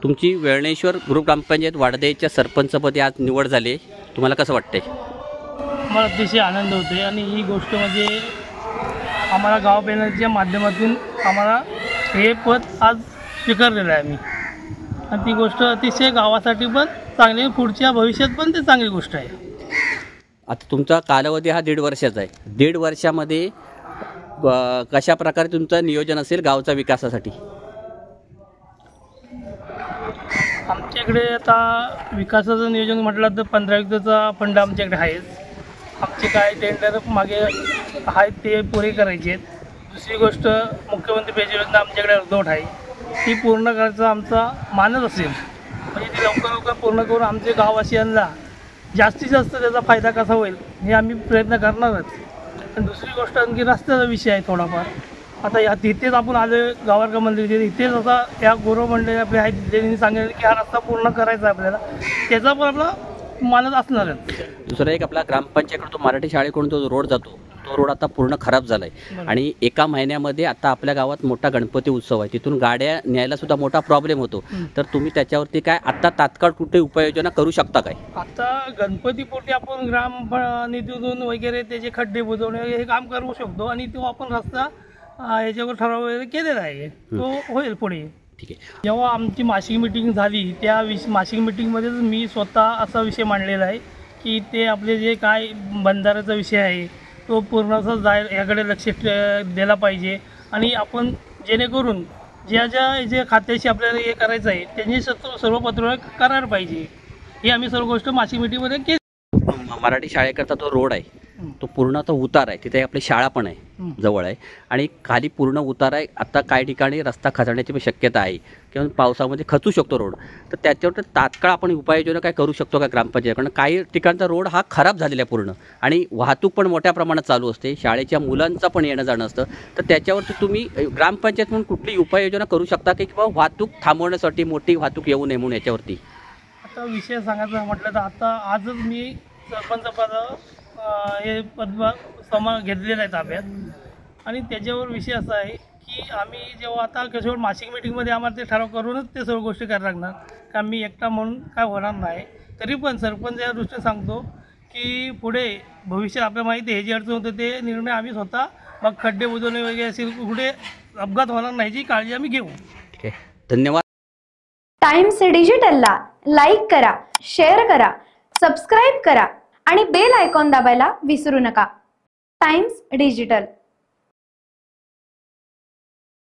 तुमची वेळणेश्वर ग्रुप ग्रामपंचायत वाडदेच्या सरपंचपदी आज निवड झाली, तुम्हाला कसं वाटतंय? मला अतिशय आनंद होतो आणि ही गोष्ट म्हणजे आम्हाला गाव पॅनलच्या माध्यमातून आम्हाला हे पद आज स्वीकारलेलं आहे आम्ही, आणि ती गोष्ट अतिशय गावासाठी पण चांगली, पुढच्या भविष्यात पण ते चांगली गोष्ट आहे. आता तुमचा कालावधी हा 1.5 वर्षाचा आहे. 1.5 वर्षामध्ये कशा प्रकारे तुमचं नियोजन असेल गावच्या विकासासाठी? आमच्याकडे आता विकासाचं नियोजन म्हटलं तर 15 फंड आमच्याकडे आहेच. आमचे काय टेंडर मागे आहेत ते पुरे करायचे आहेत. दुसरी गोष्ट, मुख्यमंत्री पेन्शन योजना आमच्याकडे अर्धवट आहे, ती पूर्ण करायचा आमचा मानस असेल, म्हणजे ती लवकर पूर्ण करून आमचे गाववासियांना जास्तीत जास्त त्याचा फायदा कसा होईल हे आम्ही प्रयत्न करणारच. आणि दुसरी गोष्ट आणखी रस्त्याचा विषय आहे थोडाफार. आता तिथेच आपण आलो गावारका मंदिर, इथेच आता या गौरव मंडळी आपले आहेत, त्यांनी सांगितलं की हा रस्ता पूर्ण करायचा आहे आपल्याला, त्याचा पण आपला मानस असणारच. दुसरा एक आपला ग्रामपंचायतकडून तो मराठी शाळेकडून तो रोड जातो, तो रोड आता पूर्ण खराब झाला आहे आणि एका महिन्यामध्ये आता आपल्या गावात मोठा गणपती उत्सव आहे, तिथून गाड्या न्यायला सुद्धा मोठा प्रॉब्लेम होतो. तर तुम्ही त्याच्यावरती काय आता तात्काळ कुठे उपाययोजना करू शकता काय? आता गणपतीपोटी आपण ग्राम निधीतून वगैरे त्याचे खड्डे बुजवणे हे काम करू शकतो, आणि तो आपण रस्ता याच्यावर ठराव वगैरे केलेला आहे, तो होईल पुढे. ठीक आहे. जेव्हा आमची मासिक मिटिंग झाली त्या मासिक मिटिंगमध्येच मी स्वतः असा विषय मांडलेला आहे की ते आपले जे काय बंधाऱ्याचा विषय आहे तो पूर्ण याकडे लक्ष द्यायला पाहिजे, आणि आपण जेणेकरून ज्या खात्याशी आपल्याला हे करायचं आहे त्यांनी सर्व पत्र करायला पाहिजे. ही आम्ही सर्व गोष्ट मासिक मिटिंगमध्ये केली. मराठी शाळेकरता तो रोड आहे, तो पूर्ण तो उतार आहे, तिथे आपली शाळा पण आहे जवळ आहे, आणि खाली पूर्ण उतार आहे. आता काही ठिकाणी रस्ता खचण्याची पण शक्यता आहे किंवा पावसामध्ये खचू शकतो रोड. तर त्याच्यावर तात्काळ आपण उपाययोजना काय करू शकतो का ग्रामपंचायतीकडून? काही ठिकाणचा रोड हा खराब झालेला आहे पूर्ण, आणि वाहतूक पण मोठ्या प्रमाणात चालू असते, शाळेच्या मुलांचं पण येणं जाणं असतं. तर त्याच्यावरती तुम्ही ग्रामपंचायत म्हणून कुठली उपाययोजना करू शकता की किंवा वाहतूक थांबवण्यासाठी, मोठी वाहतूक येऊ नये म्हणून याच्यावरती? आता विषय सांगायचा म्हटलं तर आता आजच मी सरपंच पद हे पद घेतलेलं आहे ताब्यात, आणि त्याच्यावर विषय असा आहे की आम्ही जेव्हा आता कशावर मासिक मिटिंगमध्ये आम्हाला ते ठराव करूनच ते सर्व गोष्टी करायला लागणार, का मी एकटा म्हणून काय होणार नाही. तरी पण सरपंच या दृष्टीने सांगतो की पुढे भविष्यात आपल्याला माहिती आहे हे जे अडचण होतं ते निर्णय आम्ही स्वतः, मग खड्डे बुजवणे वगैरे असेल, पुढे अपघात होणार नाही याची काळजी आम्ही घेऊ. ठीक आहे, धन्यवाद. टाइम्स डिजिटलला लाईक करा, शेअर करा, सबस्क्राईब करा आणि बेल आयकॉन दाबायला विसरू नका. Times digital.